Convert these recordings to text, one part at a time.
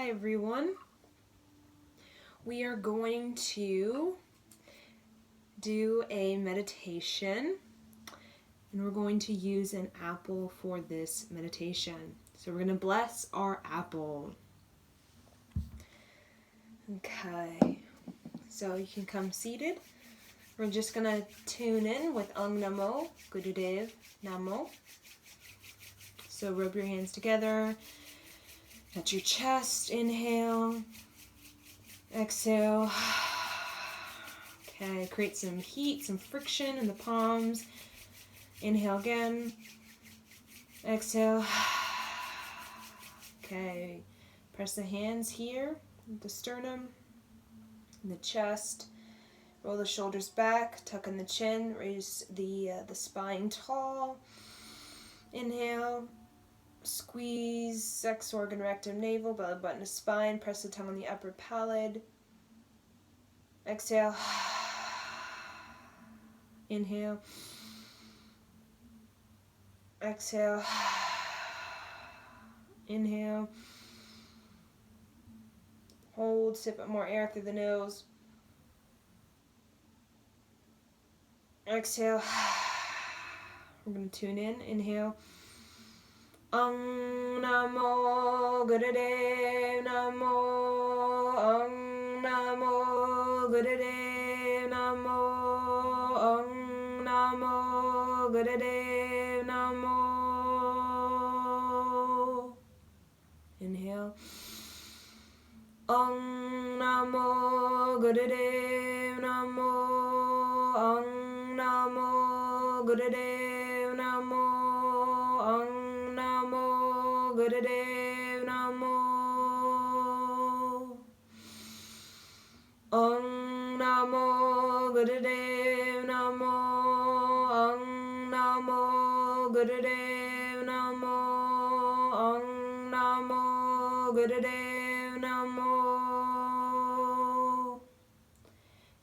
Hi everyone. We are going to do a meditation and we're going to use an apple for this meditation. So we're going to bless our apple. Okay, so you can come seated. We're just going to tune in with Ang Namo, Gurudev Namo. So rub your hands together at your chest, inhale, exhale. Okay, create some heat, some friction in the palms. Inhale again, exhale. Okay, press the hands here, the sternum, the chest. Roll the shoulders back, tuck in the chin, raise the spine tall. Inhale, squeeze sex organ, rectum, navel, belly button to spine. Press the tongue on the upper palate. Exhale. Inhale. Exhale. Inhale. Hold, sip up more air through the nose. Exhale. We're going to tune in. Inhale. Ang Namo Gurudev Namo. Ang Namo Gurudev Namo. Ang Namo Gurudev Namo. Inhale. Ang Namo Gurudev Namo. Ang Namo Gurudev Namo. Ang Namo Gurudev Namo. Ang Namo Gurudev Namo. Ang Namo Gurudev Namo. Ang Namo Gurudev Namo.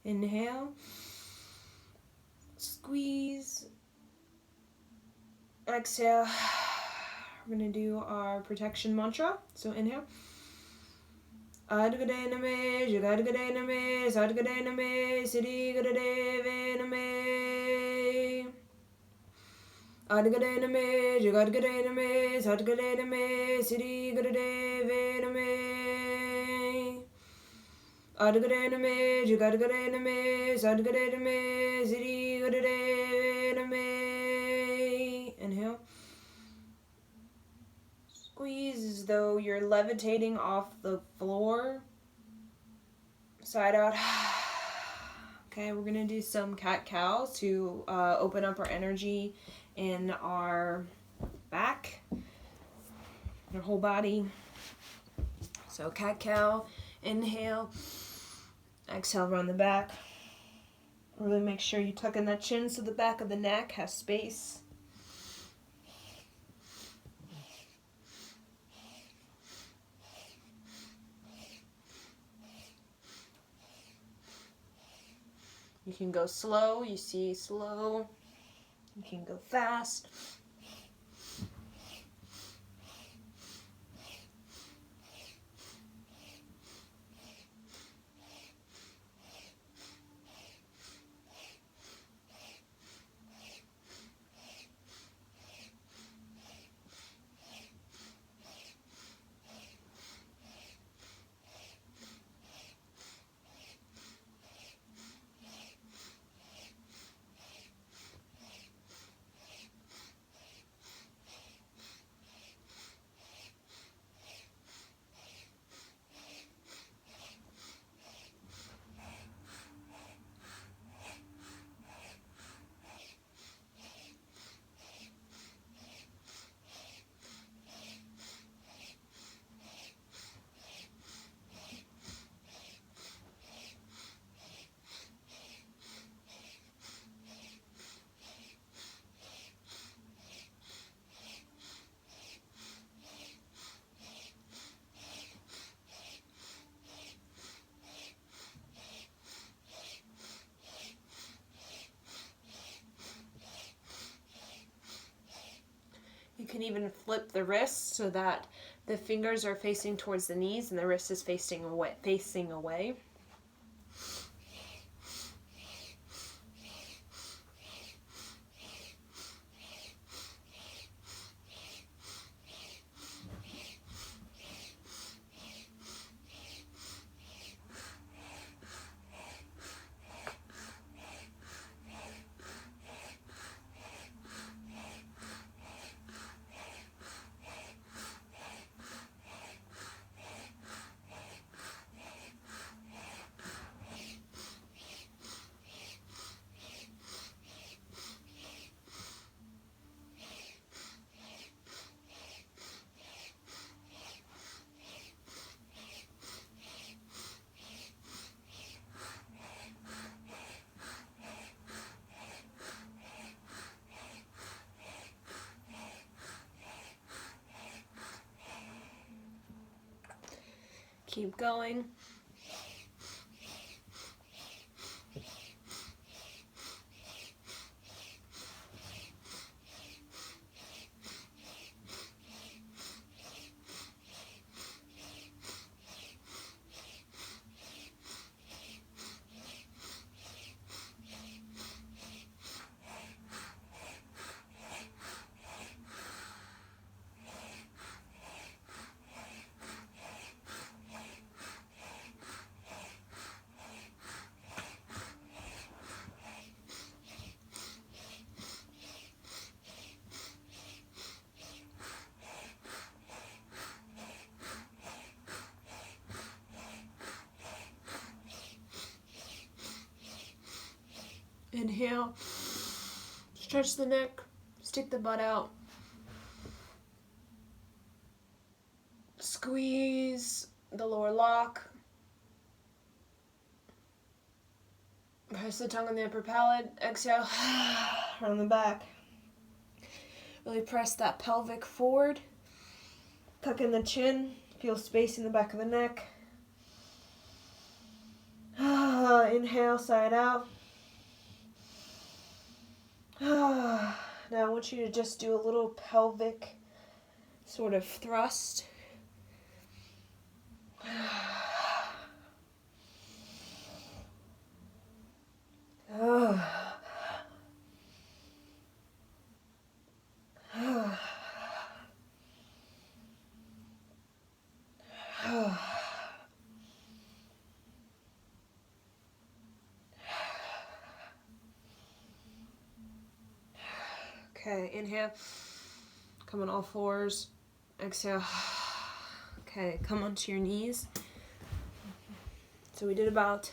Inhale. Squeeze. Exhale. We're going to do our protection mantra. So inhale. Adgade name, Jagadgade name, Sadgade name, Siddhi Gurudev name. Adgade name, Jagadgade name, Sadgade name, Siddhi Gurudev name. Adgade name, Jagadgade name, Sadgade name, Siddhi Gurudev name. Inhale. Squeeze as though you're levitating off the floor. Side out. Okay, we're going to do some cat-cow to open up our energy in our back, our whole body. So cat-cow, inhale, exhale, run the back. Really make sure you tuck in that chin so the back of the neck has space. You can go slow, you see slow. You can go fast. You can even flip the wrists so that The fingers are facing towards the knees and the wrist is facing away. Keep going. Inhale, stretch the neck, stick the butt out, squeeze the lower lock, press the tongue on the upper palate, exhale, round the back. Really press that pelvic forward, tuck in the chin, feel space in the back of the neck. Inhale, side out. Now I want you to just do a little pelvic sort of thrust. Okay, inhale, come on all fours, exhale. Okay, come onto your knees. So we did about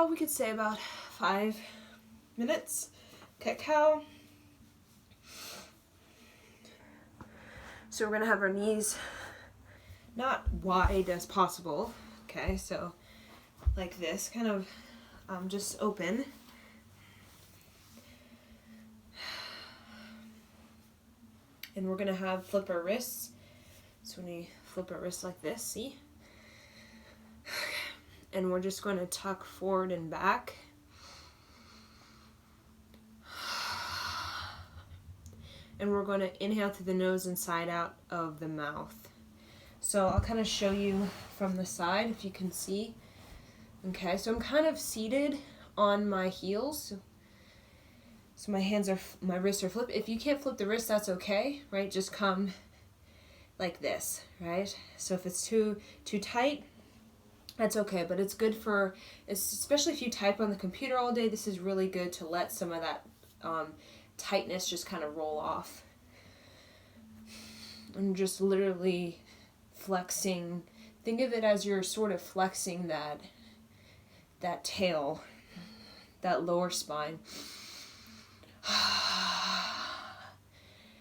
we could say about 5 minutes. Cat-cow. So we're gonna have our knees not wide as possible. Okay, so like this, kind of just open. And we're gonna have flip our wrists. So when we flip our wrists like this, see? And we're just gonna tuck forward and back. And we're gonna inhale through the nose and side out of the mouth. So I'll kind of show you from the side if you can see. Okay, so I'm kind of seated on my heels. So my wrists are flipped. If you can't flip the wrist, that's okay, right? Just come like this, right? So if it's too tight, that's okay, but it's good for, especially if you type on the computer all day, this is really good to let some of that tightness just kind of roll off. And just literally flexing, think of it as you're sort of flexing that tail, that lower spine.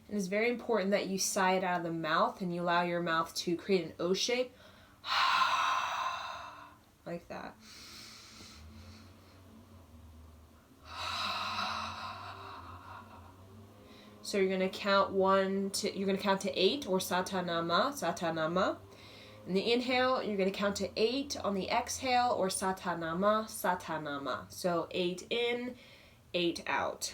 And it's very important that you sigh it out of the mouth and you allow your mouth to create an O shape. Like that. So you're going to count to 8 or Satanama. In the inhale, you're going to count to 8 on the exhale or Satanama. So 8 in, 8 out.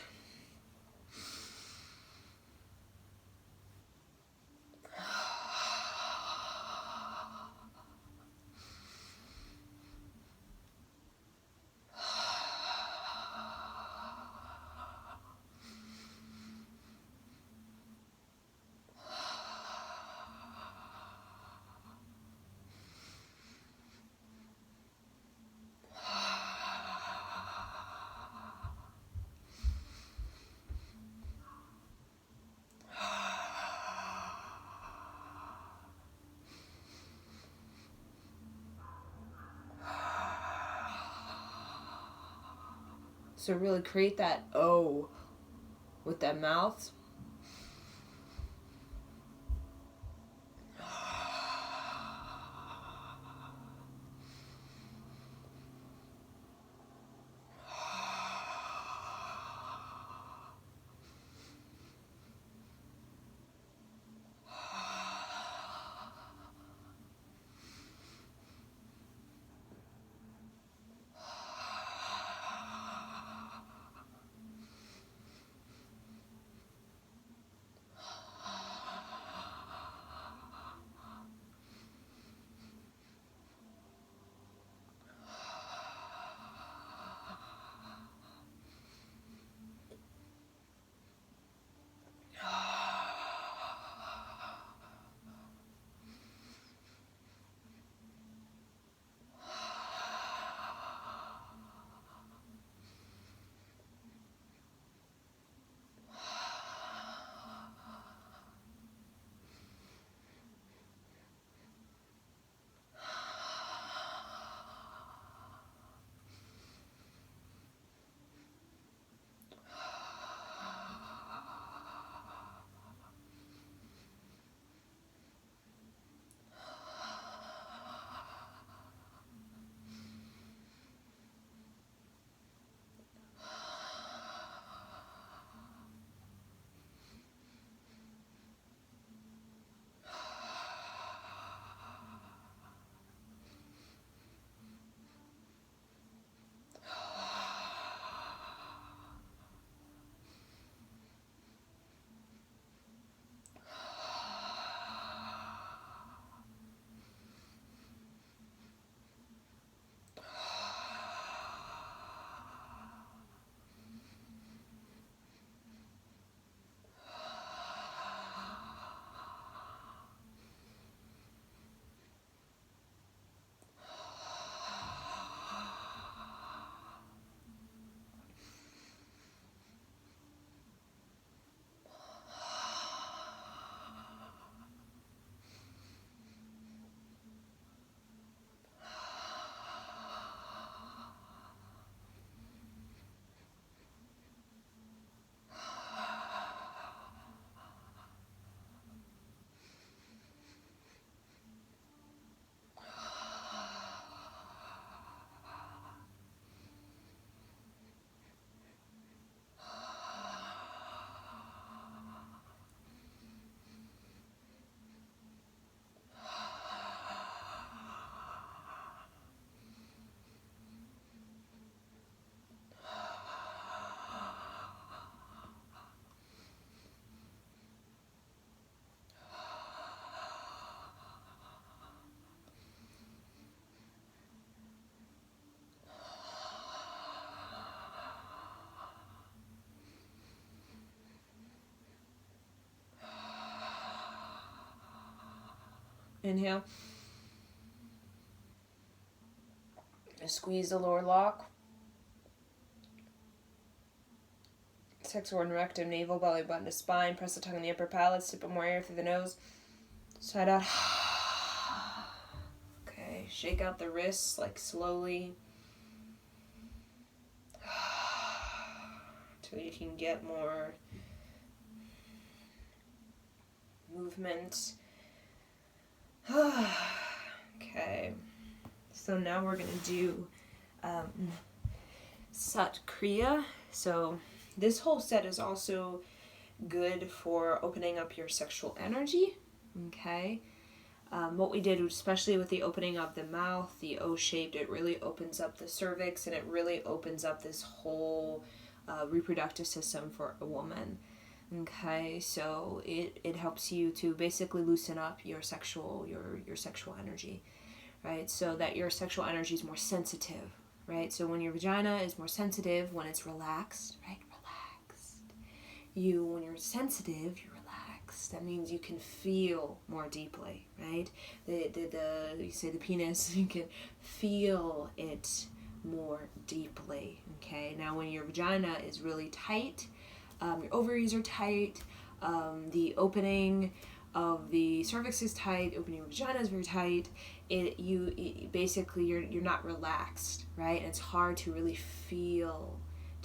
So really create that O with that mouth. Inhale. Squeeze the lower lock. Sex organ, rectum, navel, belly button to spine. Press the tongue in the upper palate. Sip up more air through the nose. Side out. Okay, shake out the wrists like slowly. Till you can get more movement. Okay, so now we're going to do Sat Kriya. So this whole set is also good for opening up your sexual energy. Okay, what we did, especially with the opening of the mouth, the O-shaped, it really opens up the cervix and it really opens up this whole reproductive system for a woman. Okay, so it helps you to basically loosen up your sexual energy, right? So that your sexual energy is more sensitive, right? So when your vagina is more sensitive, when it's relaxed, right? Relaxed. When you're sensitive, you're relaxed. That means you can feel more deeply, right? You say the penis, you can feel it more deeply. Okay. Now, when your vagina is really tight, your ovaries are tight, the opening of the cervix is tight, opening of the vagina is very tight. Basically you're not relaxed, right? And it's hard to really feel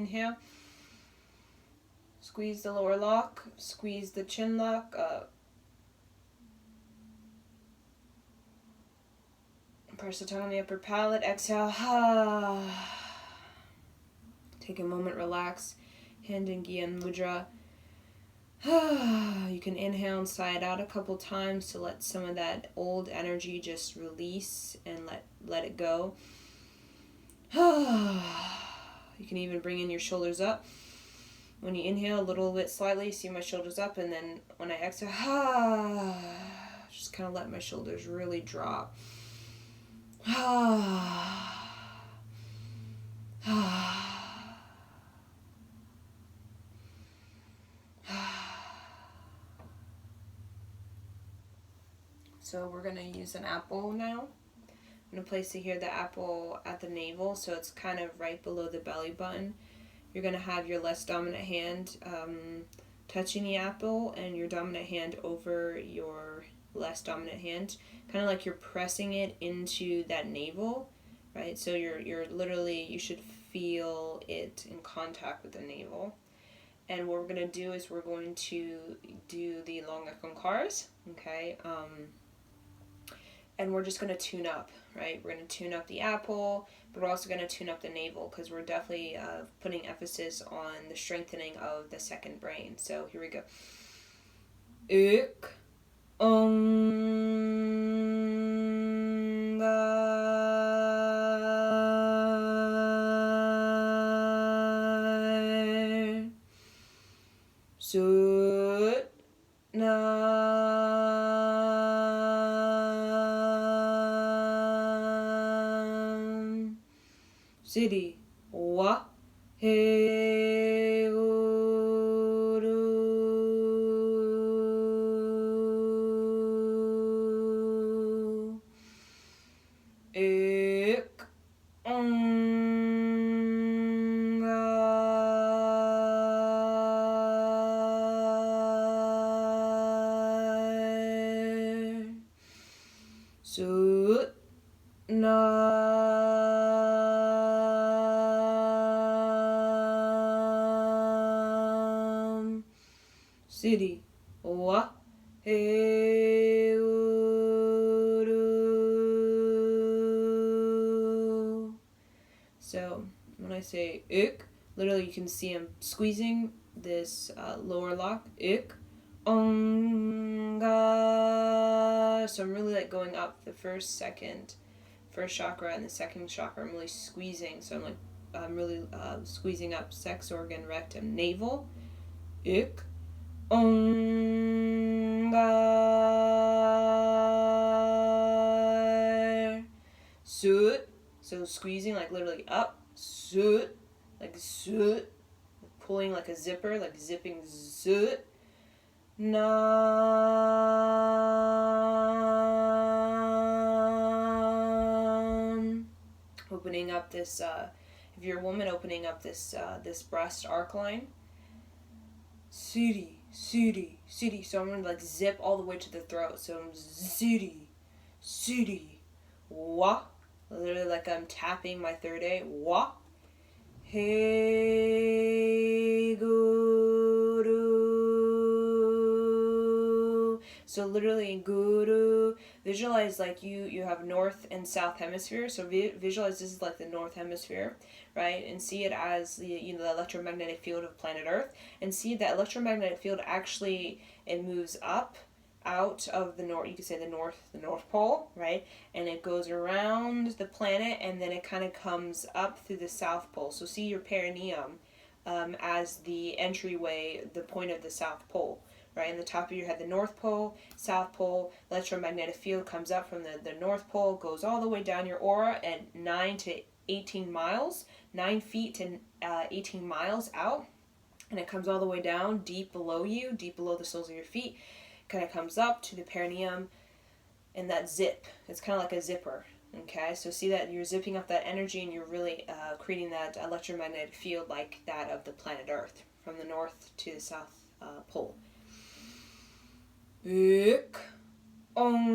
Inhale. Squeeze the lower lock. Squeeze the chin lock up. Press the tongue on the upper palate. Exhale. Take a moment, relax. Hand in Gyan Mudra. You can inhale and sigh it out a couple times to let some of that old energy just release and let it go. You can even bring in your shoulders up. When you inhale a little bit slightly, see my shoulders up, and then when I exhale, just kind of let my shoulders really drop. So we're going to use an apple now. I'm going to place it here, the apple at the navel, so it's kind of right below the belly button. You're going to have your less dominant hand touching the apple and your dominant hand over your less dominant hand. Kind of like you're pressing it into that navel, right? So you're literally, you should feel it in contact with the navel. And what we're going to do is we're going to do the longa concaras, okay? And we're just going to tune up, right? We're going to tune up the apple, but we're also going to tune up the navel because we're definitely putting emphasis on the strengthening of the second brain. So here we go. Ik, Sut, Nam, Siddhi, Wa, He, Guru, Ik, Sut, Nam, Siddhi, Wa, He, Guru. So when I say ik, literally you can see I'm squeezing this lower lock. Ik, Nga. So I'm really like going up the first chakra and the second chakra. I'm really squeezing. So I'm really squeezing up sex organ, rectum, navel. Ik, Nga. Sut. So squeezing like literally up. Sut. Like sut. Pulling like a zipper, like zipping sut. Nam. Opening up this, if you're a woman, opening up this this breast arc line. Siddhi, Siddhi, Siddhi. So I'm going to like zip all the way to the throat. So I'm Siddhi, Siddhi, Wa. Literally like I'm tapping my third A. Wa. Hey, Guru. So literally Guru, visualize like you have north and south hemisphere. So visualize this is like the north hemisphere, right? And see it as the the electromagnetic field of planet Earth, and see that electromagnetic field actually it moves up out of the north, you could say the north pole, right? And it goes around the planet and then it kind of comes up through the south pole. So see your perineum as the entryway, the point of the south pole, right? In the top of your head, the north pole, south pole, electromagnetic field comes up from the north pole, goes all the way down your aura at 9 to 18 miles, 9 feet to 18 miles out, and it comes all the way down deep below you, deep below the soles of your feet. Kind of comes up to the perineum and that zip. It's kind of like a zipper. Okay, so see that you're zipping up that energy and you're really creating that electromagnetic field like that of the planet Earth from the north to the south pole. Ik, Nga.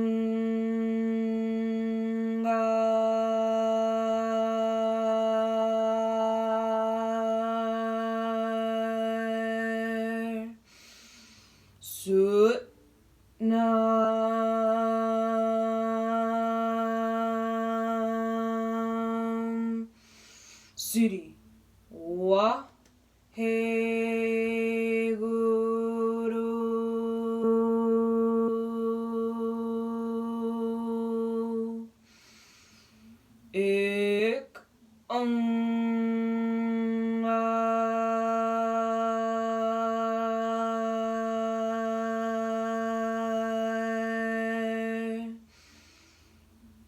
Siri wa he guru ek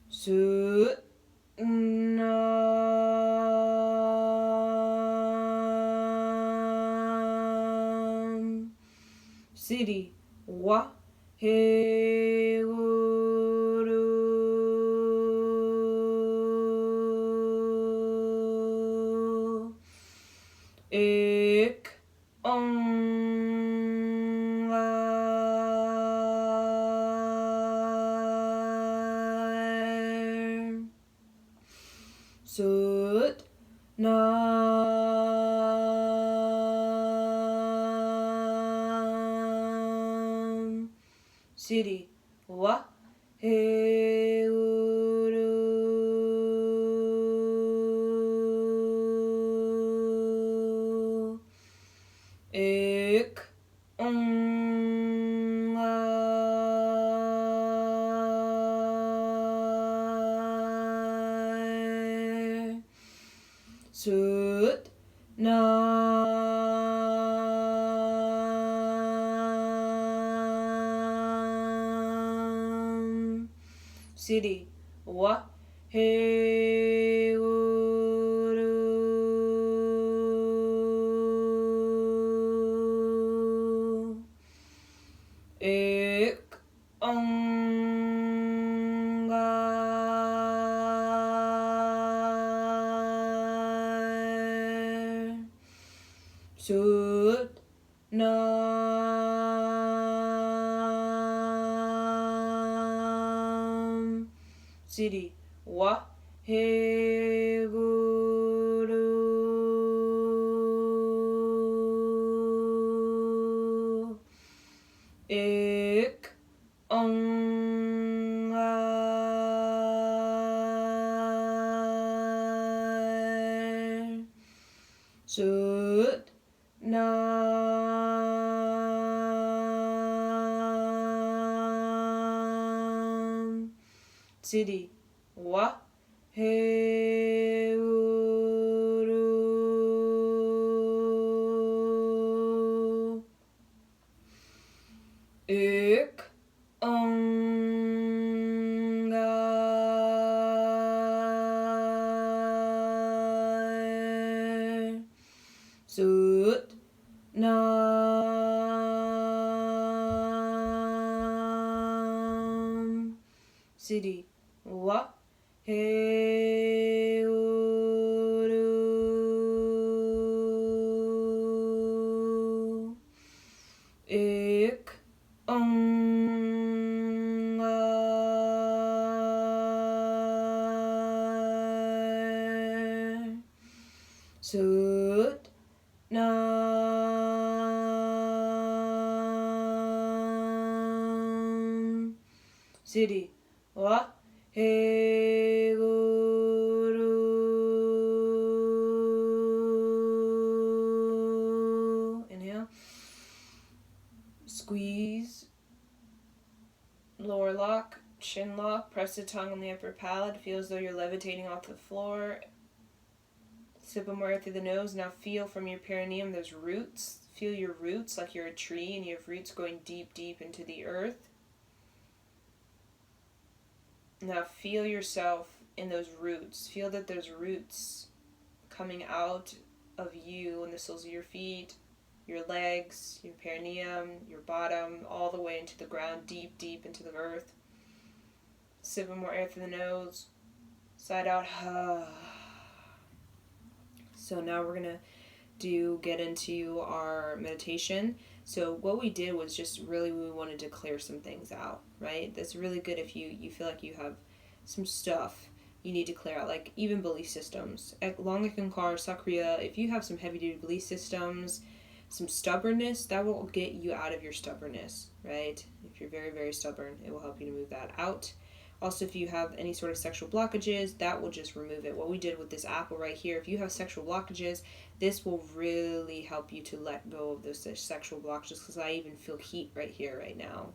Sut Nam Siri wa he guru ek Sut Nam Siri wa he guru ek Sut Nam Siri wa he guru ek Sut Nam Siri wa he guru ek Sut Nam Siri wa he guru ek Sut Nam Siri wa he guru ek Sut Nam Siri wa he guru inhale, squeeze, lower lock, chin lock, press the tongue on the upper palate, feel as though you're levitating off the floor. Sip more air through the nose. Now feel from your perineum, there's roots. Feel your roots like you're a tree and you have roots going deep, deep into the earth. Now feel yourself in those roots. Feel that there's roots coming out of you and the soles of your feet, your legs, your perineum, your bottom, all the way into the ground, deep, deep into the earth. Sip more air through the nose. Side out. So now we're going to get into our meditation. So what we did was just really, we wanted to clear some things out, right? That's really good if you feel like you have some stuff you need to clear out, like even belief systems. Langankar, Sakriya, if you have some heavy-duty belief systems, some stubbornness, that will get you out of your stubbornness, right? If you're very, very stubborn, it will help you to move that out. Also, if you have any sort of sexual blockages, that will just remove it. What we did with this apple right here, if you have sexual blockages, this will really help you to let go of those sexual blockages, because I even feel heat right here, right now.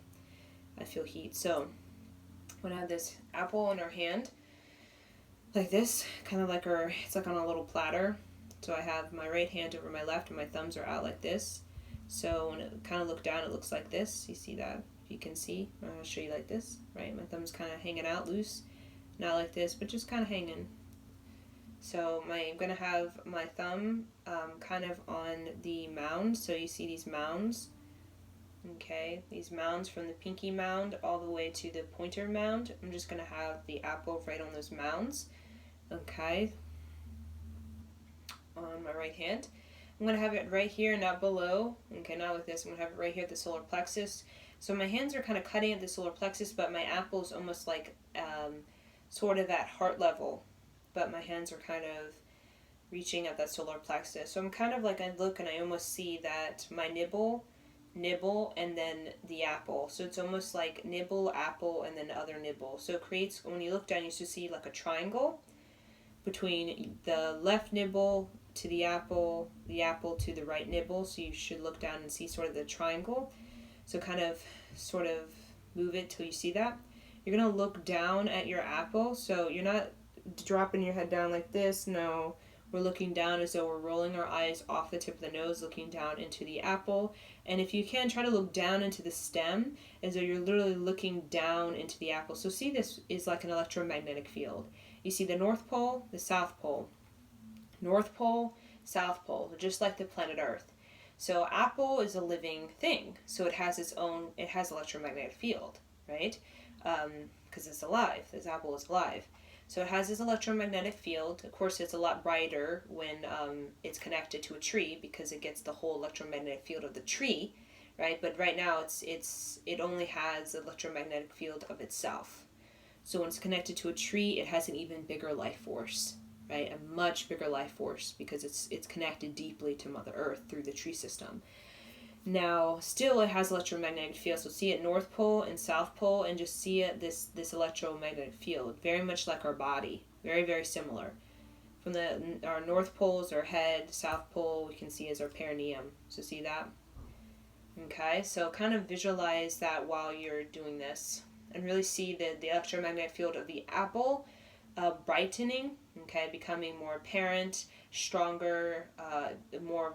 I feel heat. So I'm going to have this apple in our hand, like this, kind of like it's like on a little platter. So I have my right hand over my left, and my thumbs are out like this. So when it kind of look down, it looks like this. You see that? If you can see, I'll show you like this, right? My thumb's kind of hanging out loose, not like this, but just kind of hanging. So I'm gonna have my thumb kind of on the mound. So you see these mounds, okay? These mounds from the pinky mound all the way to the pointer mound. I'm just gonna have the apple right on those mounds, okay? On my right hand. I'm going to have it right here, not below. Okay, not like this. I'm going to have it right here at the solar plexus. So my hands are kind of cutting at the solar plexus, but my apple is almost like sort of at heart level. But my hands are kind of reaching at that solar plexus. So I'm kind of like, I look and I almost see that my nibble, and then the apple. So it's almost like nibble, apple, and then other nibble. So it creates, when you look down, you should see like a triangle between the left nibble to the apple to the right nibble. So you should look down and see sort of the triangle. So kind of sort of move it till you see that. You're going to look down at your apple. So you're not dropping your head down like this. No, we're looking down as though we're rolling our eyes off the tip of the nose, looking down into the apple. And if you can, try to look down into the stem as though you're literally looking down into the apple. So see, this is like an electromagnetic field. You see the North Pole, the South Pole. North Pole, South Pole, just like the planet Earth. So apple is a living thing. So it has electromagnetic field, right? Because it's alive. This apple is alive. So it has this electromagnetic field. Of course, it's a lot brighter when it's connected to a tree, because it gets the whole electromagnetic field of the tree, right? But right now, it only has the electromagnetic field of itself. So when it's connected to a tree, it has an even bigger life force, right? A much bigger life force, because it's connected deeply to Mother Earth through the tree system. Now, still it has electromagnetic field. So see it North Pole and South Pole, and just see it this electromagnetic field, very much like our body, very, very similar. From our North Pole is our head, South Pole we can see as our perineum. So see that? Okay, so kind of visualize that while you're doing this, and really see the electromagnetic field of the apple brightening, okay, becoming more apparent, stronger, more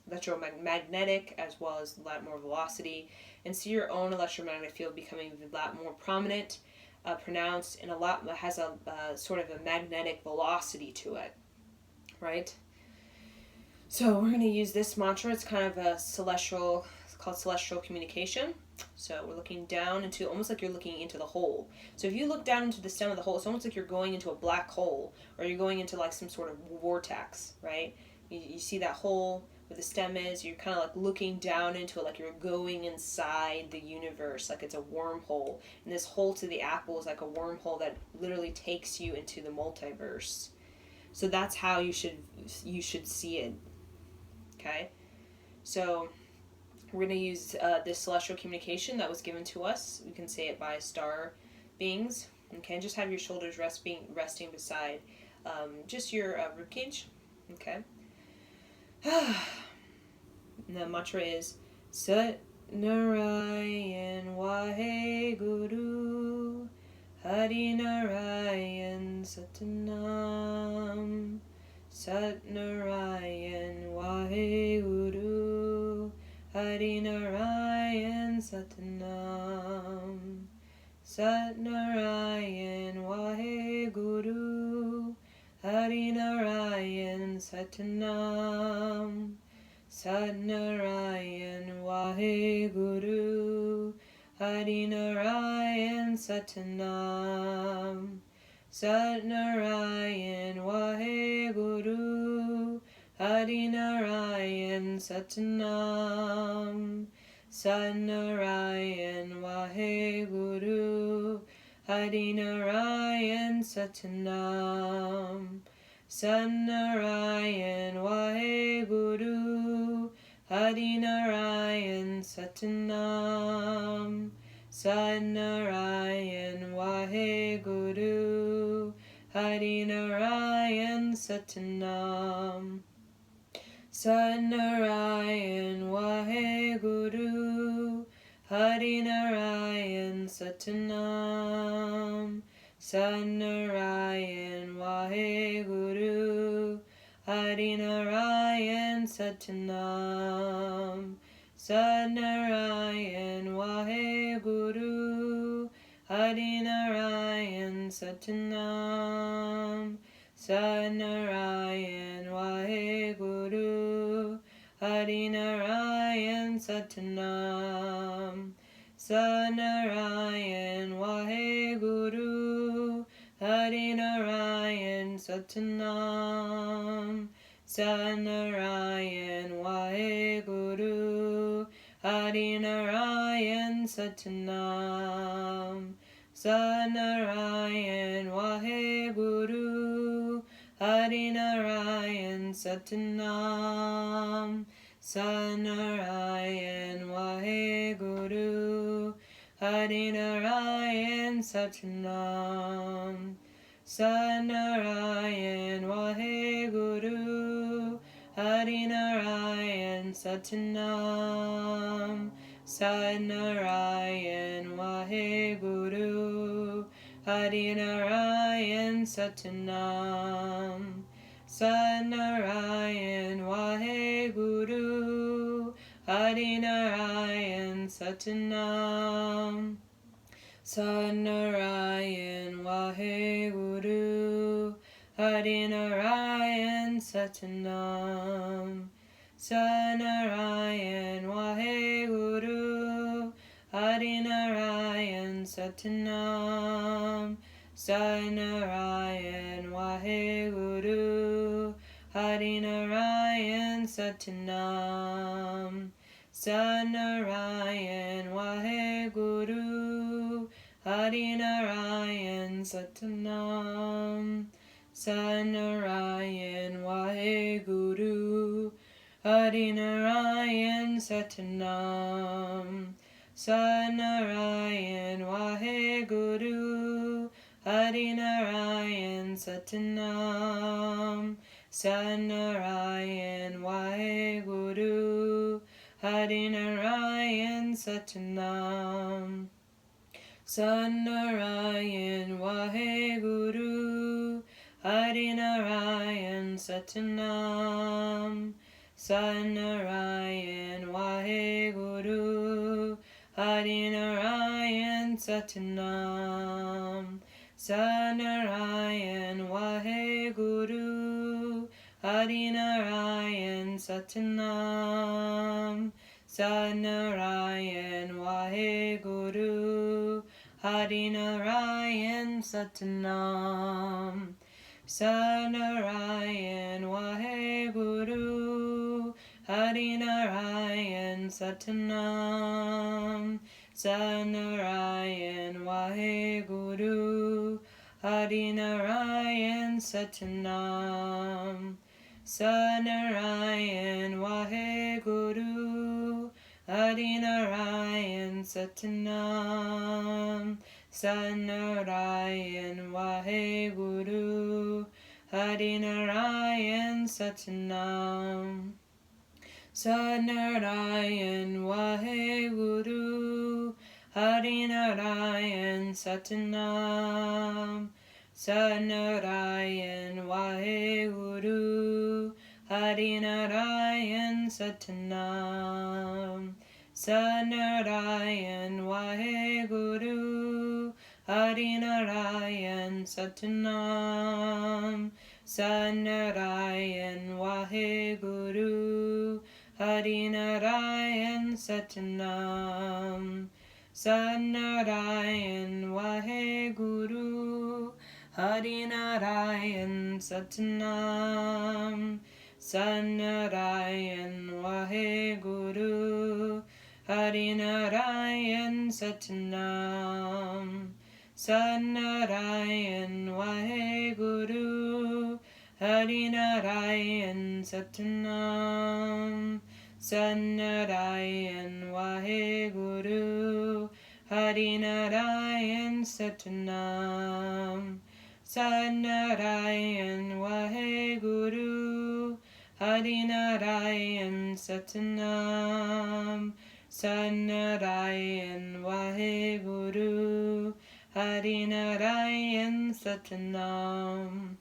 electromagnetic, as well as a lot more velocity, and see your own electromagnetic field becoming a lot more prominent, pronounced, and has a sort of a magnetic velocity to it, right? So we're going to use this mantra. It's kind of it's called celestial communication. So we're looking down into, almost like you're looking into the hole. So if you look down into the stem of the hole, it's almost like you're going into a black hole, or you're going into like some sort of vortex, right? You see that hole where the stem is, you're kind of like looking down into it, like you're going inside the universe, like it's a wormhole. And this hole to the apple is like a wormhole that literally takes you into the multiverse. So that's how you should see it. Okay? So we're going to use this celestial communication that was given to us. We can say it by star beings. Okay, just have your shoulders resting beside just your ribcage. Okay. And the mantra is Sat Narayan Waheguru Hari Narayan Satanam Sat Narayan Waheguru Hari Narayan Satanam Sat Narayan Waheguru Hari Narayan Satanam Sat Narayan Waheguru Hari Narayan Satanam Sat Narayan Waheguru Hari Narayan Satanam Sat Narayan Waheguru Hari Narayan Satanam Sat Narayan Waheguru Hari Narayan Satanam Satnarayan Waheguru, Hari Narayan Satanam. Satnarayan Waheguru, Hari Narayan Satanam. Satnarayan Waheguru, Hari Narayan Satanam. Satnarayan Waheguru, Hari Narayan Satanam. Satnarayan Waheguru, Hari Narayan Satanam. Satnarayan Waheguru, Hari Narayan Satanam. Satnarayan Waheguru, Hari Narayan Satanam. Satnarayan Waheguru, Hari Narayan Satanam. Satnarayan Waheguru, Hari Narayan Satanam. Satnarayan Waheguru, Hari Narayan Satanam. Satnarayan Waheguru, Hari Narayan Satanam. Satnarayan Waheguru, Hari Narayan Satanam. Satnarayan Waheguru, Hari Narayan Satanam. Satnarayan Waheguru, Hari Narayan Satanam. Satnarayan Waheguru, Hari Narayan Satanam. Satnarayan Waheguru, Hari Narayan Satanam. Satnarayan Waheguru, Hari Narayan Satanam. Satnarayan Waheguru, Hari Narayan Satanam. Satnarayan Waheguru, Hari Narayan Satanam. Satnarayan Waheguru, Hari Narayan Satanam. Satnarayan Waheguru, Hari Narayan Satanam. Satnarayan Waheguru, Hari Narayan Satanam. Satnarayan Waheguru, Hari Narayan Satanam. Satnarayan Waheguru, Hari Narayan Satanam. Satnarayan Waheguru, Hari Narayan Satanam. Satnarayan Waheguru, Hari Narayan Satanam. Satnarayan Waheguru, Hari Narayan Satanam. Satnarayan Waheguru, Hari Narayan Satanam. Satnarayan Waheguru, Hari Narayan Satanam. Satnarayan Waheguru, Hari Narayan Satanam. Satnarayan Waheguru, Hari Narayan Satanam. Satnarayan Waheguru, Hari Narayan Satanam. Satnarayan Waheguru, Hari Narayan Satanam. Satnarayan Waheguru, Hari Narayan Satanam. Satnarayan Waheguru, Hari Narayan Satanam. Satnarayan Waheguru. Hari Narayan Satanam. Satnarayan Waheguru. Hari Narayan Satanam.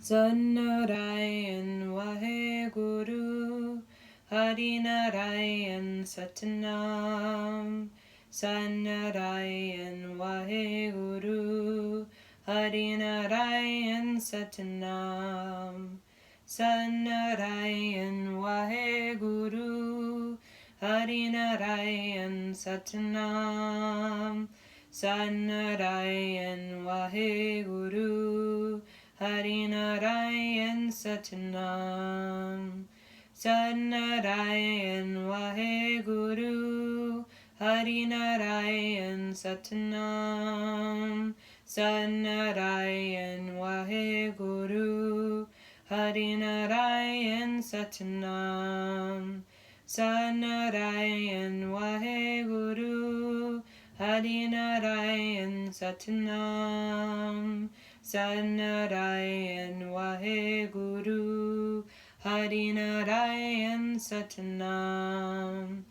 Satnarayan Waheguru. Hari Narayan Satanam. Satnarayan Waheguru. Hari Narayan Satanam. Satnarayan Waheguru. Hari Narayan Satanam. Satnarayan Waheguru. Hari Narayan Satanam. Satnarayan Waheguru. Hari Narayan Satanam. Satnarayan Waheguru. Hari Narayan Satanam. Satnarayan Waheguru. Hari Narayan Satanam. Satnarayan Waheguru. Hari Narayan Satanam.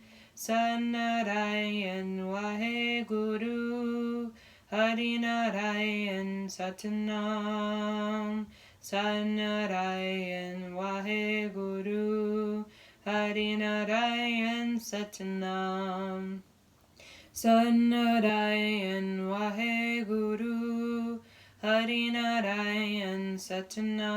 Satnarayan Waheguru. Hari Narayan Satanam. Satnarayan Waheguru. Hari Narayan Satanam. Satnarayan Waheguru. Hari Narayan Satanam. Satnarayan Waheguru. Hari Narayan Satanam.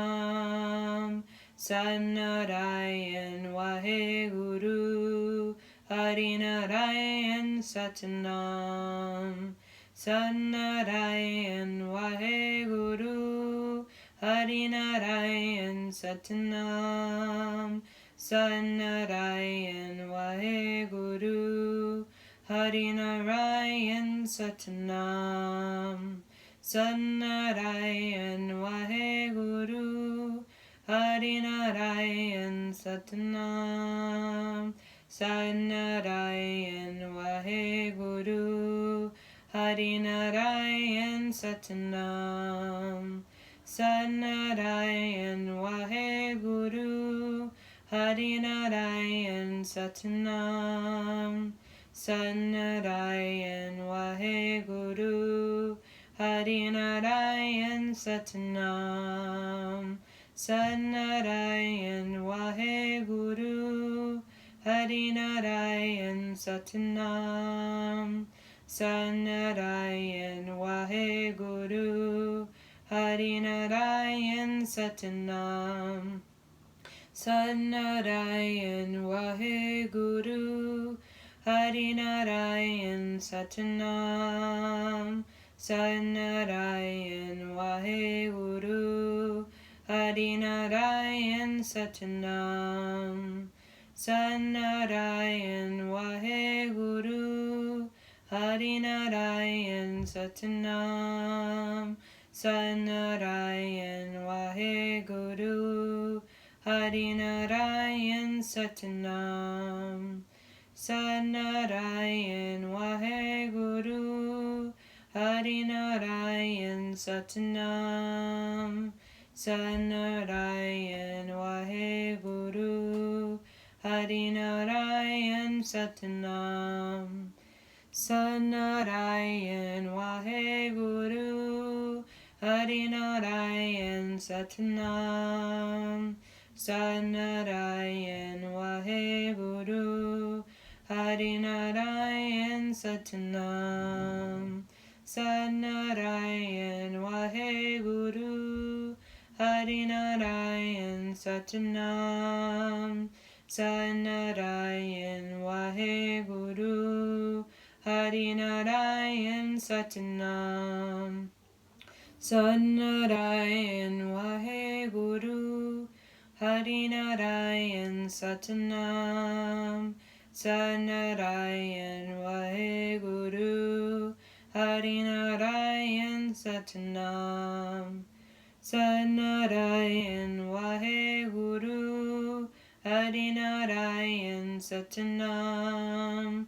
Satnarayan Waheguru. Hari Narayan Satanam. Satnarayan Waheguru. Hari Narayan Satanam. Satnarayan Waheguru. Hari Narayan Satanam. Satnarayan Waheguru. Hari Narayan Satanam. Satnarayan Waheguru. Hari Narayan Satanam. Satnarayan Waheguru. Hari Narayan Satanam. Satnarayan Waheguru. Hari Narayan Satanam. Satnarayan Waheguru. Hari Narayan Satanam. Satnarayan Waheguru. Hari Narayan Satanam. Satnarayan Waheguru. Hari Narayan Satanam. Satnarayan Waheguru. Hari Narayan Satanam. Satnarayan Waheguru. Hari Narayan Satanam. Satnarayan Waheguru. Hari Narayan Satanam. Satnarayan Waheguru. Hari Narayan Satanam. Satnarayan Waheguru. Hari Narayan Satanam. Satnarayan Waheguru. Hari Narayan Satanam. Satnarayan Waheguru. Hari Narayan Satanam. Satnarayan Waheguru. Hari Narayan Satanam. Satnarayan Waheguru. Hari Narayan Satanam. Satnarayan Waheguru. Hari Narayan Satanam. Satnarayan Waheguru. Hari Narayan Satanam.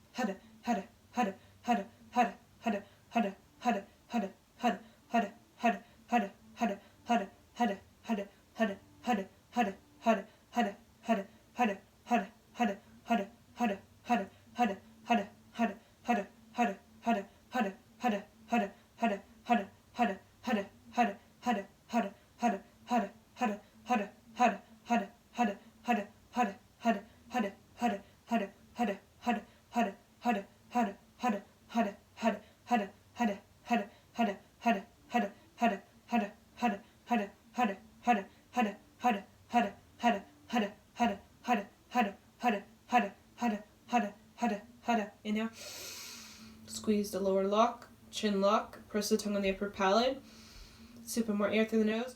Inhale. Squeeze the lower lock, chin lock, press the tongue on the upper palate. Sip in more air through the nose.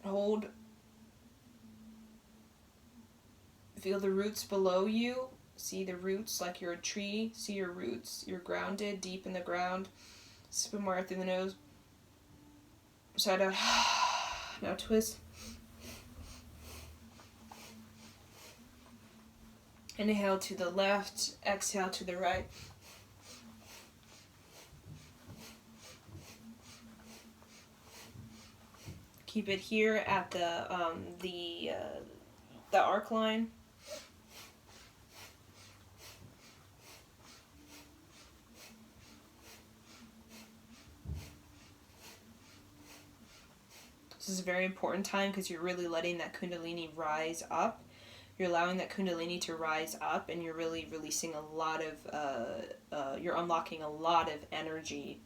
Hold. Feel the roots below you. See the roots like you're a tree. See your roots. You're grounded deep in the ground. Sip in more air through the nose. Side out. Now twist. Inhale to the left. Exhale to the right. Keep it here at the arc line. This is a very important time because you're really letting that Kundalini rise up. You're allowing that Kundalini to rise up, and you're really releasing a lot of, you're unlocking a lot of energy.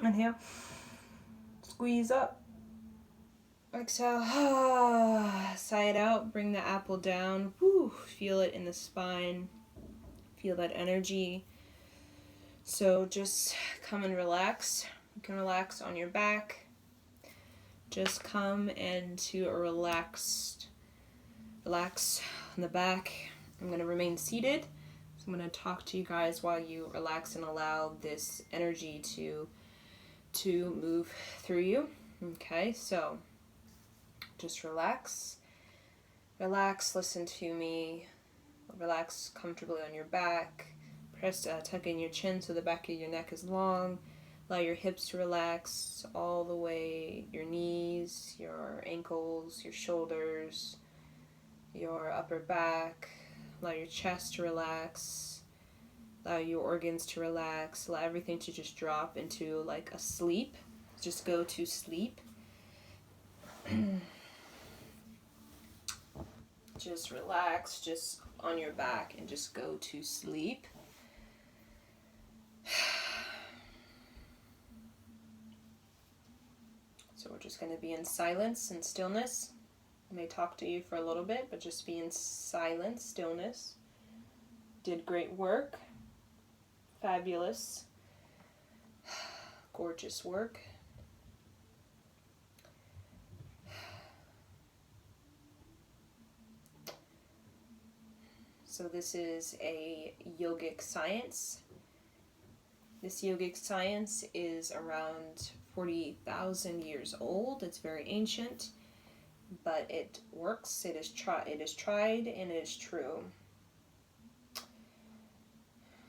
Inhale. Squeeze up. Exhale. Sigh it out. Bring the apple down. Woo. Feel it in the spine. Feel that energy. So just come and relax. You can relax on your back. Just come into a relax on the back. I'm going to remain seated. So I'm going to talk to you guys while you relax and allow this energy to move through you. Okay, so just relax. Relax, listen to me. Relax comfortably on your back. Press, tuck in your chin so the back of your neck is long. Allow your hips to relax all the way, your knees, your ankles, your shoulders, your upper back. Allow your chest to relax. Allow your organs to relax. Allow everything to just drop into like a sleep. Just go to sleep. Just relax, just on your back, and just go to sleep. So we're just going to be in silence and stillness. I may talk to you for a little bit, but just be in silence, stillness. Did great work. Fabulous. Gorgeous work. So this is a yogic science. This yogic science is around 40,000 years old. It's very ancient, but it works. It is tried and it is true.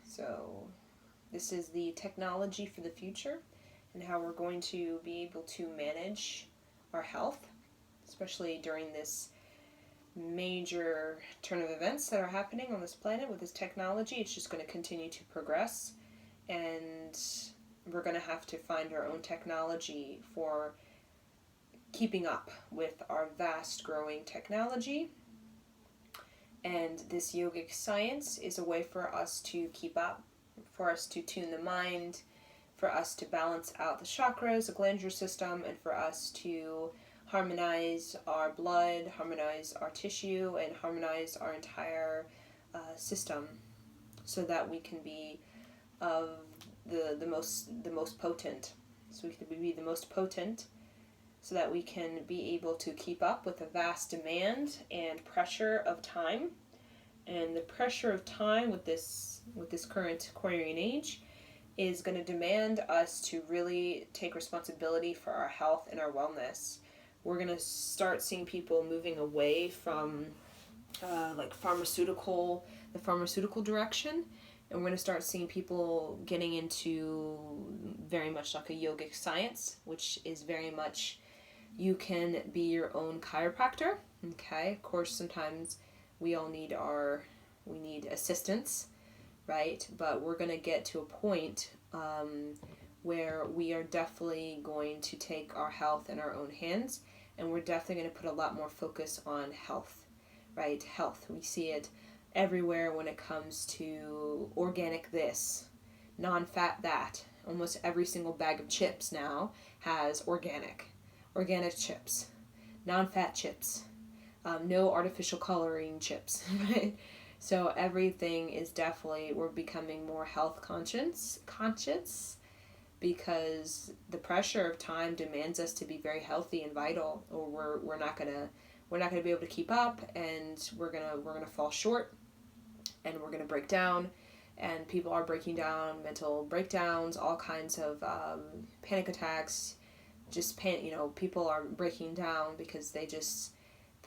So this is the technology for the future and how we're going to be able to manage our health, especially during this major turn of events that are happening on this planet with this technology. It's just going to continue to progress, and we're going to have to find our own technology for keeping up with our vast growing technology. And this yogic science is a way for us to keep up, for us to tune the mind, for us to balance out the chakras, the glandular system, and for us to harmonize our blood, harmonize our tissue, and harmonize our entire system, so that we can be of the most potent. So we can be the most potent, so that we can be able to keep up with the vast demand and pressure of time. And the pressure of time with this current Aquarian age is going to demand us to really take responsibility for our health and our wellness. We're going to start seeing people moving away from the pharmaceutical direction, and we're going to start seeing people getting into very much like a yogic science, which is very much you can be your own chiropractor. Okay, of course, sometimes we all need assistance, right? But we're going to get to a point where we are definitely going to take our health in our own hands, and we're definitely going to put a lot more focus on health, right? Health. We see it everywhere when it comes to organic this, non-fat that. Almost every single bag of chips now has organic chips, non-fat chips, no artificial coloring chips, right? So everything is definitely, we're becoming more health conscious because the pressure of time demands us to be very healthy and vital, or we're not gonna be able to keep up, and we're gonna fall short, and we're gonna break down, and people are breaking down, mental breakdowns, all kinds of panic attacks, people are breaking down because they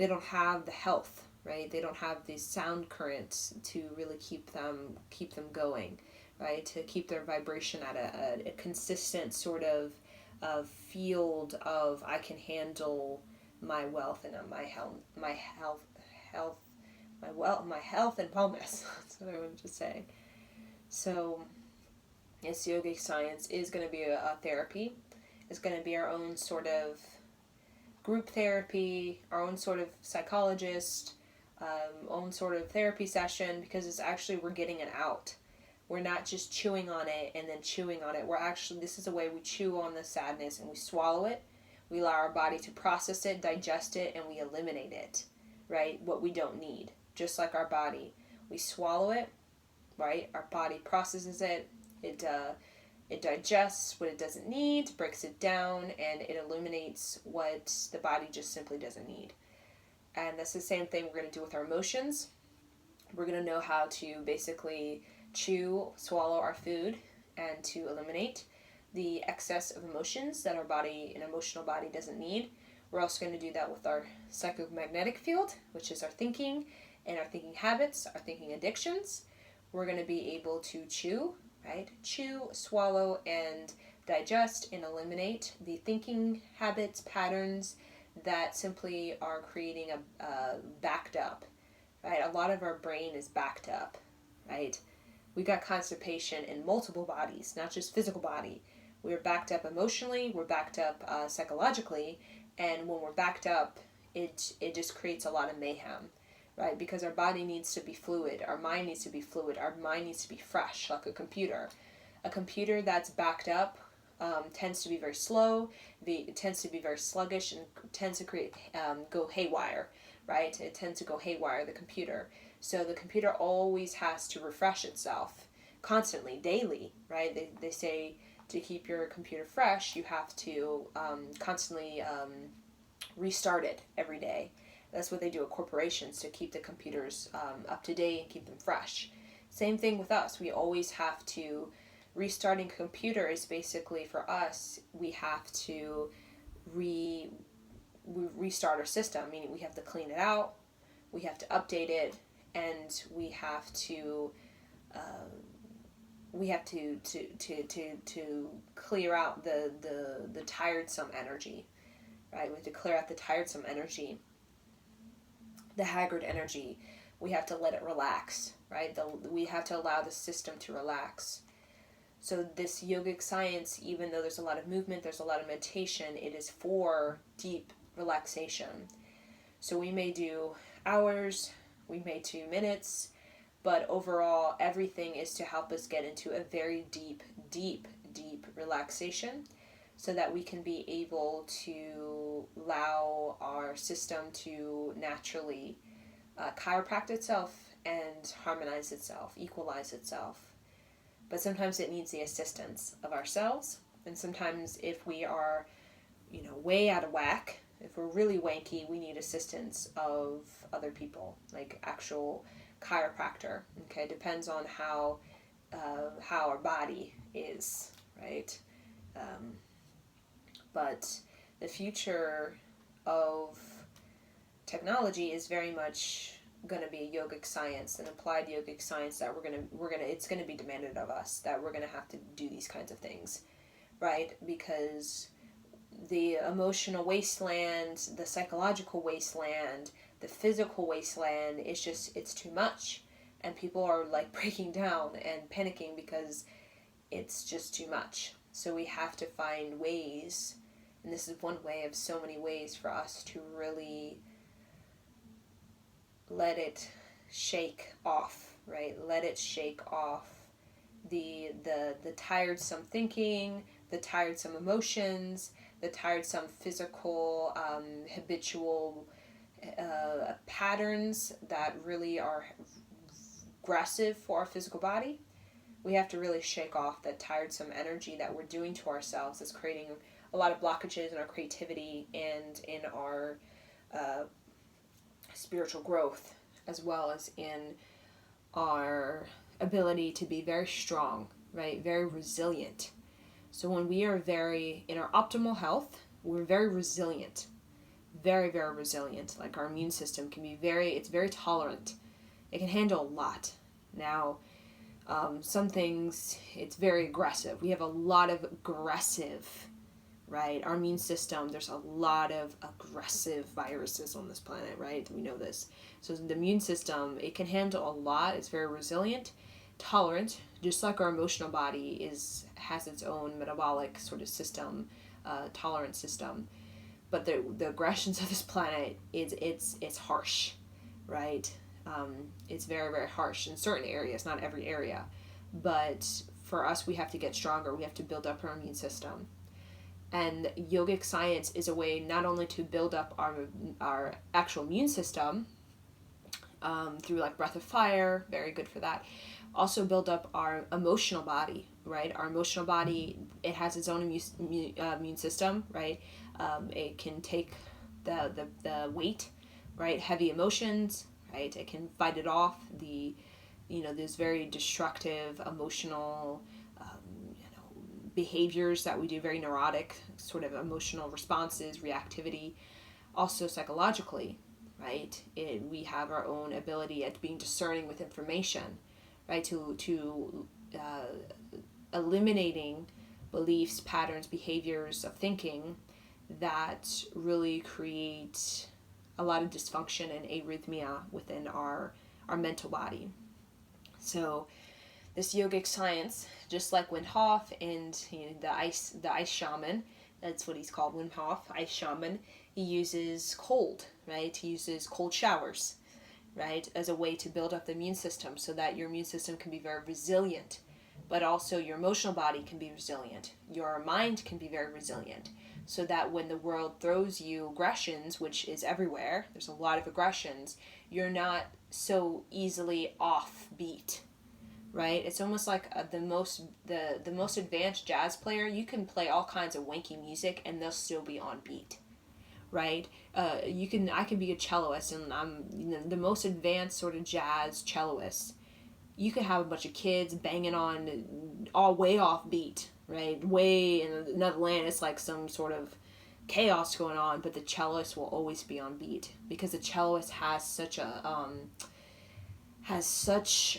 don't have the health, right? They don't have the sound currents to really keep them going, right? To keep their vibration at a consistent sort of field of, I can handle my wealth and my health and wellness. That's what I wanted to say. So this yogic science is going to be a therapy. It's going to be our own sort of group therapy, our own sort of psychologist, own sort of therapy session, because it's actually, we're getting it out. We're not just chewing on it and then chewing on it. This is a way we chew on the sadness and we swallow it. We allow our body to process it, digest it, and we eliminate it, right? What we don't need. Just like our body. We swallow it, right? Our body processes it. It digests what it doesn't need, breaks it down, and it eliminates what the body just simply doesn't need. And that's the same thing we're going to do with our emotions. We're going to know how to basically swallow our food, and to eliminate the excess of emotions that an emotional body doesn't need. We're also going to do that with our psychomagnetic field, which is our thinking and our thinking habits, our thinking addictions. We're going to be able to chew, right? Chew, swallow, and digest and eliminate the thinking habits, patterns that simply are creating a backed up, right? A lot of our brain is backed up, right? We got constipation in multiple bodies, not just physical body. We're backed up emotionally, we're backed up psychologically, and when we're backed up, it just creates a lot of mayhem, right? Because our body needs to be fluid, our mind needs to be fluid, our mind needs to be fresh, like a computer. A computer that's backed up tends to be very slow. It tends to be very sluggish and tends to go haywire, right? It tends to go haywire, the computer. So the computer always has to refresh itself constantly, daily, right? They say to keep your computer fresh, you have to constantly restart it every day. That's what they do at corporations, to keep the computers up to date and keep them fresh. Same thing with us. We always have to, restarting a computer is basically, for us, we have to restart our system, meaning we have to clean it out, we have to update it, and we have to clear out the tiresome energy, right? We have to clear out the tiresome energy, the haggard energy. We have to let it relax, right? We have to allow the system to relax. So this yogic science, even though there's a lot of movement, there's a lot of meditation, it is for deep relaxation. So we may do hours, we may do minutes, but overall everything is to help us get into a very deep relaxation, so that we can be able to allow our system to naturally chiropract itself and harmonize itself, equalize itself. But sometimes it needs the assistance of ourselves, and sometimes if we are, way out of whack, if we're really wanky, we need assistance of other people, like actual chiropractor. Okay, depends on how our body is, right? But the future of technology is very much going to be a yogic science, an applied yogic science, that it's going to be demanded of us, that we're going to have to do these kinds of things, right? Because the emotional wasteland, the psychological wasteland, the physical wasteland, it's too much, and people are like breaking down and panicking because it's just too much. So we have to find ways, and this is one way of so many ways, for us to really let it shake off, right? Let it shake off the tiresome thinking, the tiresome emotions, the tiresome physical, habitual patterns that really are aggressive for our physical body. We have to really shake off that tiresome energy that we're doing to ourselves, that's creating a lot of blockages in our creativity and in our spiritual growth, as well as in our ability to be very strong, right? Very resilient. So when we are in our optimal health, we're very resilient, very, very resilient. Like our immune system can be it's very tolerant. It can handle a lot. Now, some things, it's very aggressive. We have a lot of aggressive, right? Our immune system, there's a lot of aggressive viruses on this planet, right? We know this. So the immune system, it can handle a lot. It's very resilient, tolerant, just like our emotional body has its own metabolic sort of system, tolerance system. But the aggressions of this planet, it's harsh, right? It's very, very harsh in certain areas, not every area. But for us, we have to get stronger. We have to build up our immune system. And yogic science is a way not only to build up our actual immune system through like breath of fire, very good for that. Also build up our emotional body, right? Our emotional body, it has its own immune system, right? It can take the weight, right? Heavy emotions, right? It can fight it off. There's very destructive emotional behaviors that we do, very neurotic sort of emotional responses, reactivity. Also psychologically, right? We have our own ability at being discerning with information, right? To eliminating beliefs, patterns, behaviors of thinking that really create a lot of dysfunction and arrhythmia within our mental body. So this yogic science, just like Wim Hof and the ice shaman, that's what he's called, Wim Hof, ice shaman, he uses cold, right? He uses cold showers, right, as a way to build up the immune system, so that your immune system can be very resilient, but also your emotional body can be resilient. Your mind can be very resilient, so that when the world throws you aggressions, which is everywhere, there's a lot of aggressions, you're not so easily off beat, right? It's almost like the most advanced jazz player. You can play all kinds of wanky music and they'll still be on beat, right? I can be a celloist, and I'm the most advanced sort of jazz celloist. You could have a bunch of kids banging on all way off beat, right? Way in another land, it's like some sort of chaos going on, but the cellist will always be on beat, because the cellist has such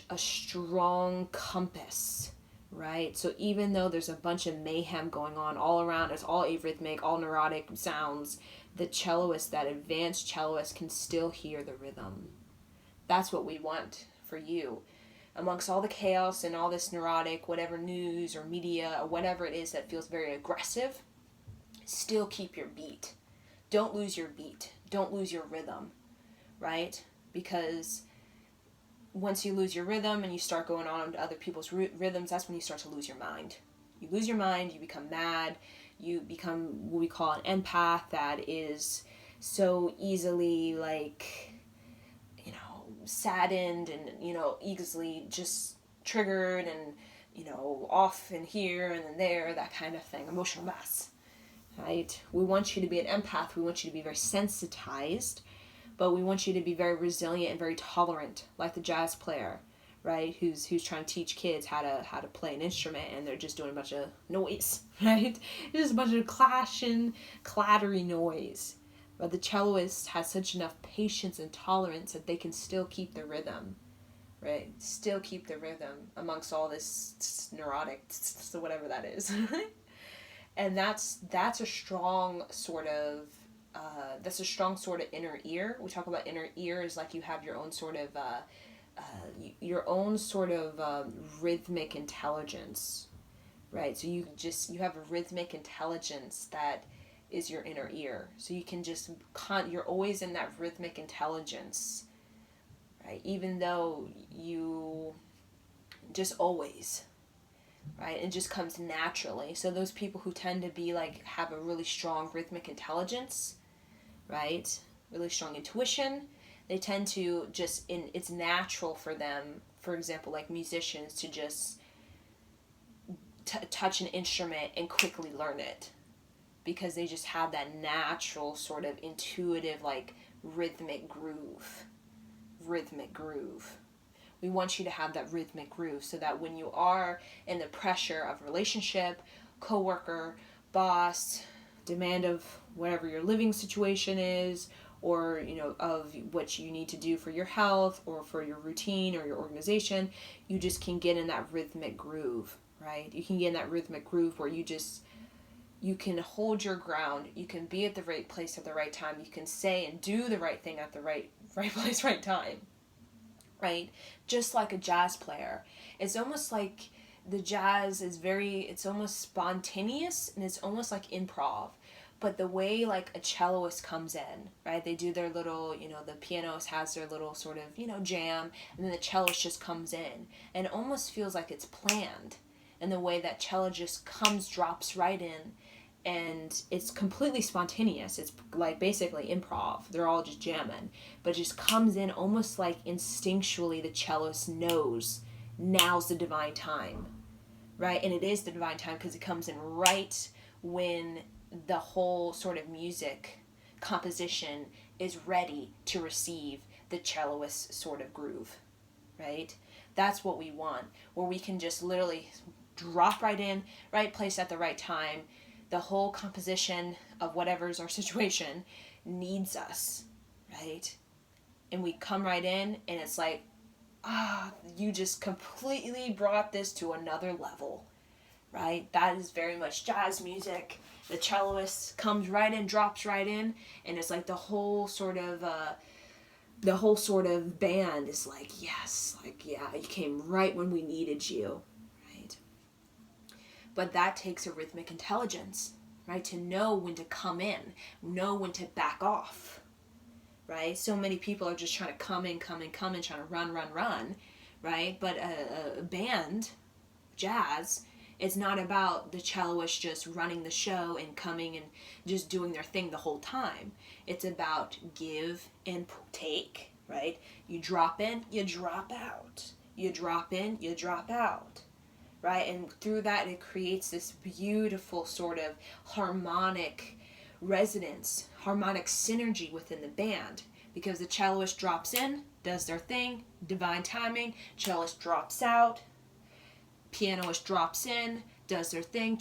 a strong compass, right? So even though there's a bunch of mayhem going on all around us, all arrhythmic, all neurotic sounds, the celloist, that advanced celloist, can still hear the rhythm. That's what we want for you. Amongst all the chaos and all this neurotic, whatever news or media or whatever it is that feels very aggressive, still keep your beat. Don't lose your beat. Don't lose your rhythm, right? Because once you lose your rhythm and you start going on to other people's rhythms, that's when you start to lose your mind. You lose your mind, you become mad, you become what we call an empath, that is so easily saddened and easily just triggered and off and here and then there, that kind of thing, emotional mess, right? We want you to be an empath. We want you to be very sensitized, but we want you to be very resilient and very tolerant, like the jazz player, right? Who's trying to teach kids how to play an instrument, and they're just doing a bunch of noise, right? It's just a bunch of clashing, clattery noise. But the celloist has such enough patience and tolerance that they can still keep the rhythm, right? Still keep the rhythm amongst all this neurotic, so whatever that is. And that's a strong sort of inner ear. We talk about inner ear as like you have your own sort of rhythmic intelligence, right? So you have a rhythmic intelligence that is your inner ear. So you can just you're always in that rhythmic intelligence, right? Even though you just always, right? It just comes naturally. So those people who tend to be have a really strong rhythmic intelligence, right? Really strong intuition, they tend to it's natural for them, for example, like musicians, to just touch an instrument and quickly learn it, because they just have that natural sort of intuitive, rhythmic groove. We want you to have that rhythmic groove, so that when you are in the pressure of relationship, coworker, boss, demand of whatever your living situation is, or of what you need to do for your health or for your routine or your organization, you just can get in that rhythmic groove, right? You can get in that rhythmic groove where you can hold your ground, you can be at the right place at the right time, you can say and do the right thing at the right place, right time, right? Just like a jazz player. It's almost like the jazz is it's almost spontaneous, and it's almost like improv. But the way a celloist comes in, right? They do their little, the pianist has their little sort of, jam, and then the cellist just comes in. And it almost feels like it's planned, in the way that cello just drops right in, and it's completely spontaneous. It's basically improv. They're all just jamming, but it just comes in almost like instinctually. The cellist knows now's the divine time, right? And it is the divine time because it comes in right when the whole sort of music composition is ready to receive the celloist sort of groove, right? That's what we want, where we can just literally drop right in, right place at the right time. The whole composition of whatever's our situation needs us, right? And we come right in, and it's like, you just completely brought this to another level, right? That is very much jazz music. The celloist comes right in, drops right in, and it's like the whole sort of band is like, yes, yeah, you came right when we needed you, right? But that takes a rhythmic intelligence, right? To know when to come in, know when to back off, right? So many people are just trying to come in, trying to run, right? But a band, jazz, it's not about the celloist just running the show and coming and just doing their thing the whole time. It's about give and take, right? You drop in, you drop out. You drop in, you drop out, right? And through that, it creates this beautiful sort of harmonic resonance, harmonic synergy within the band, because the celloist drops in, does their thing, divine timing, cellist drops out, pianist drops in, does their thing,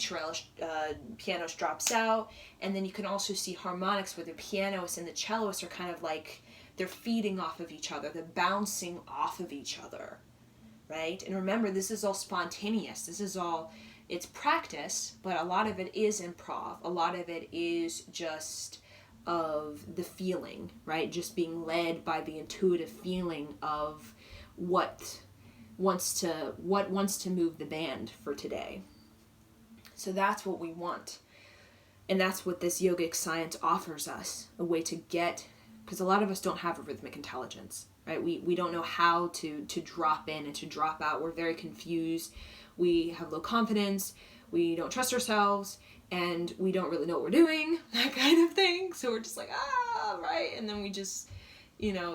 pianist drops out, and then you can also see harmonics where the pianist and the celloist are kind of like, they're feeding off of each other, they're bouncing off of each other, right? And remember, this is all spontaneous, this is all, it's practice, but a lot of it is improv, a lot of it is just of the feeling, right? Just being led by the intuitive feeling of what wants to move the band for today. So that's what we want. And that's what this yogic science offers us, a way to get, because a lot of us don't have a rhythmic intelligence, right? We don't know how to drop in and to drop out. We're very confused. We have low confidence. We don't trust ourselves, and we don't really know what we're doing, that kind of thing. So we're just like, right? And then we just,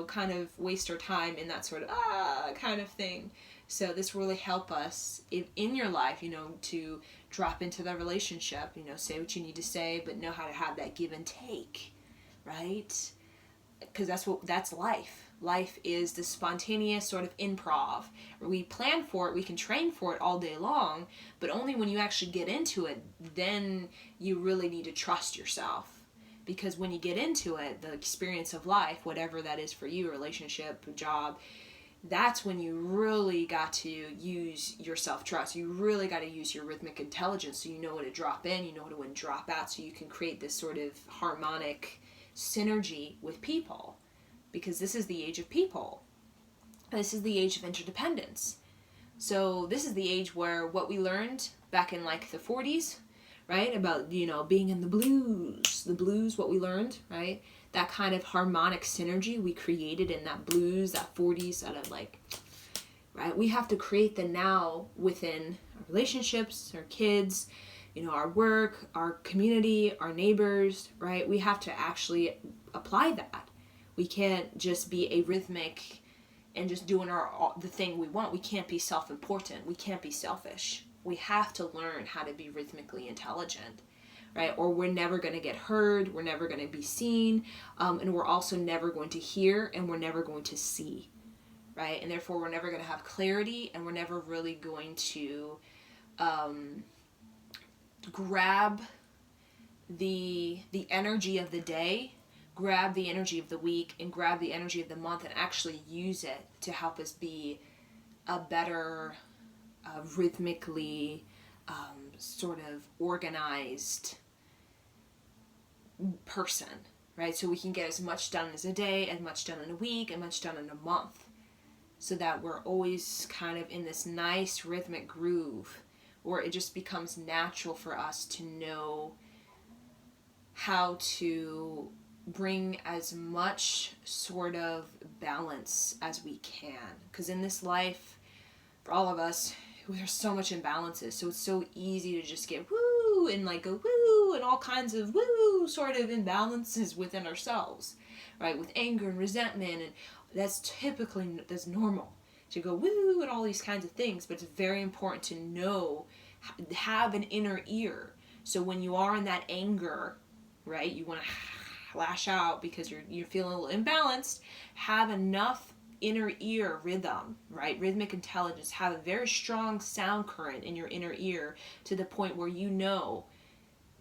kind of waste our time in that sort of, kind of thing. So this will really help us in your life, to drop into the relationship, say what you need to say, but know how to have that give and take, right? Because that's life. Life is the spontaneous sort of improv. We plan for it, we can train for it all day long, but only when you actually get into it, then you really need to trust yourself. Because when you get into it, the experience of life, whatever that is for you, relationship, job, that's when you really got to use your self-trust. You really got to use your rhythmic intelligence, so you know when to drop in, you know when to drop out, so you can create this sort of harmonic synergy with people. Because this is the age of people. This is the age of interdependence. So this is the age where what we learned back in like the 40s, right? About, being in the blues, what we learned, right? That kind of harmonic synergy we created in that blues, that 40s, out of like, right? We have to create the now within our relationships, our kids, our work, our community, our neighbors, right? We have to actually apply that. We can't just be a rhythmic and just doing the thing we want. We can't be self-important. We can't be selfish. We have to learn how to be rhythmically intelligent, right? Or we're never going to get heard. We're never going to be seen. And we're also never going to hear, and we're never going to see, right? And therefore, we're never going to have clarity, and we're never really going to grab the energy of the day, grab the energy of the week, and grab the energy of the month, and actually use it to help us be a better rhythmically sort of organized person, right? So we can get as much done as a day, as much done in a week, and much done in a month, so that we're always kind of in this nice rhythmic groove where it just becomes natural for us to know how to bring as much sort of balance as we can. Because in this life, for all of us, there's so much imbalances, so it's so easy to just get woo and like go woo and all kinds of woo sort of imbalances within ourselves, right? With anger and resentment, and that's normal to go woo and all these kinds of things. But it's very important to know, have an inner ear, so when you are in that anger, right, you want to lash out because you're feeling a little imbalanced, have enough inner ear rhythm, right? Rhythmic intelligence, have a very strong sound current in your inner ear to the point where you know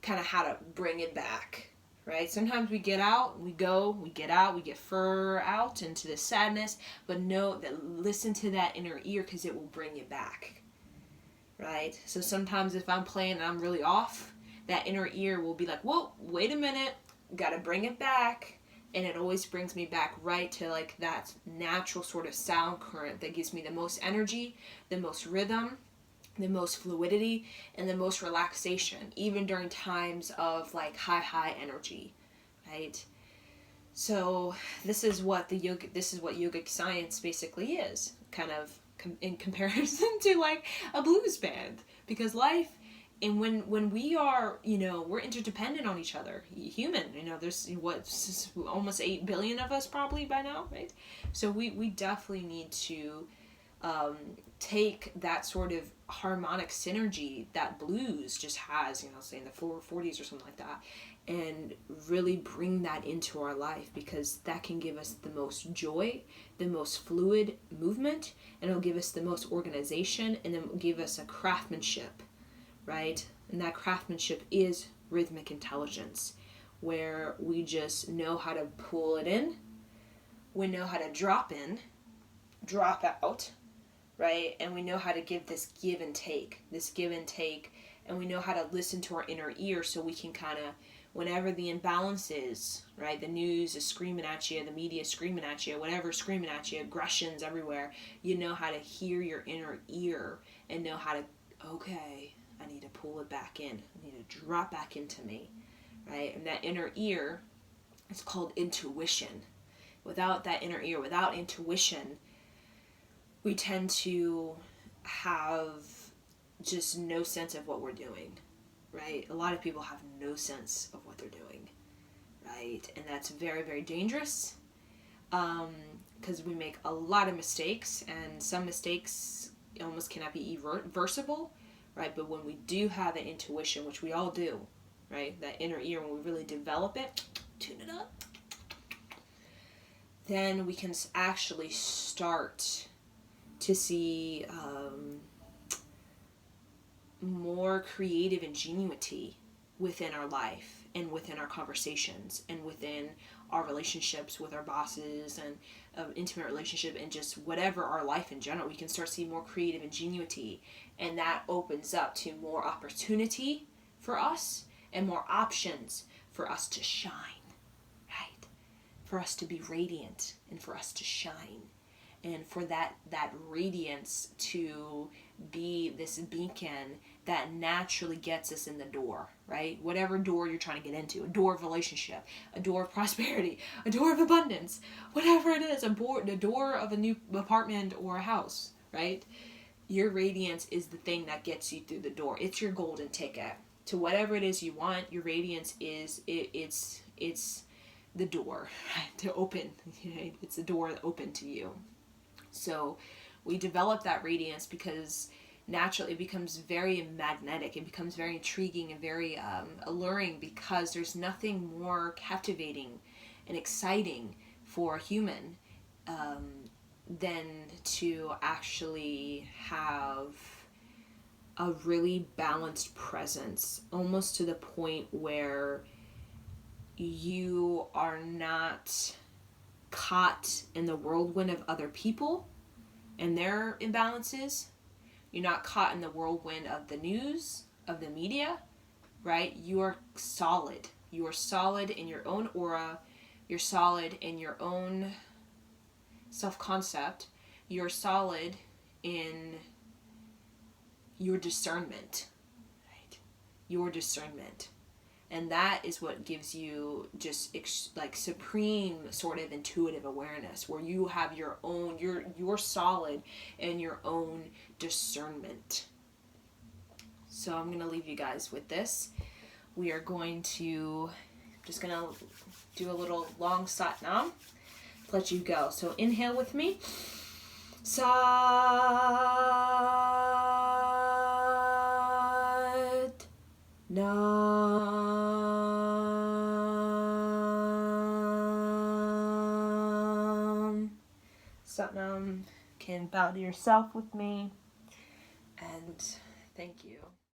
kind of how to bring it back, right? Sometimes we get out, we get further out into the sadness, but know that, listen to that inner ear, because it will bring you back, right? So sometimes if I'm playing and I'm really off, that inner ear will be like, whoa, wait a minute, gotta bring it back. And it always brings me back right to like that natural sort of sound current that gives me the most energy, the most rhythm, the most fluidity, and the most relaxation, even during times of like high energy, right? So this is what yogic science basically is, kind of in comparison to like a blues band, because life, and when we are, we're interdependent on each other, human, there's almost 8 billion of us probably by now, right? So we definitely need to take that sort of harmonic synergy that blues just has, say in the 440s or something like that, and really bring that into our life, because that can give us the most joy, the most fluid movement, and it'll give us the most organization, and then give us a craftsmanship, right? And that craftsmanship is rhythmic intelligence, where we just know how to pull it in, we know how to drop in, drop out, right? And we know how to give this give and take, and we know how to listen to our inner ear, so we can kind of, whenever the imbalance is, right, the news is screaming at you, the media is screaming at you, whatever's screaming at you, aggressions everywhere, you know how to hear your inner ear and know how to, okay, I need to pull it back in, I need to drop back into me, right? And that inner ear is called intuition. Without that inner ear, without intuition, we tend to have just no sense of what we're doing, right? A lot of people have no sense of what they're doing, right? And that's very, very dangerous, because we make a lot of mistakes, and some mistakes almost cannot be reversible, right? But when we do have that intuition, which we all do, right? That inner ear, when we really develop it, tune it up, then we can actually start to see more creative ingenuity within our life, and within our conversations, and within our relationships with our bosses, and intimate relationship, and just whatever our life in general. We can start seeing more creative ingenuity, and that opens up to more opportunity for us, and more options for us to shine, right? For us to be radiant, and for us to shine, and for that radiance to be this beacon that naturally gets us in the door, right? Whatever door you're trying to get into, a door of relationship, a door of prosperity, a door of abundance, whatever it is, a door of a new apartment or a house, right? Your radiance is the thing that gets you through the door. It's your golden ticket to whatever it is you want. Your radiance is it's the door, right, to open. It's the door open to you. So we develop that radiance because naturally it becomes very magnetic. It becomes very intriguing and very alluring, because there's nothing more captivating and exciting for a human than to actually have a really balanced presence, almost to the point where you are not caught in the whirlwind of other people and their imbalances. You're not caught in the whirlwind of the news, of the media, right? You are solid. You are solid in your own aura. You're solid in your own self-concept. You're solid in your discernment, right? Your discernment. And that is what gives you just like supreme sort of intuitive awareness, where you have your own, you're solid in your own discernment. So I'm going to leave you guys with this. We are just going to do a little long sat nam to let you go. So inhale with me. Sat Nam. Satnam. Can bow to yourself with me. And thank you.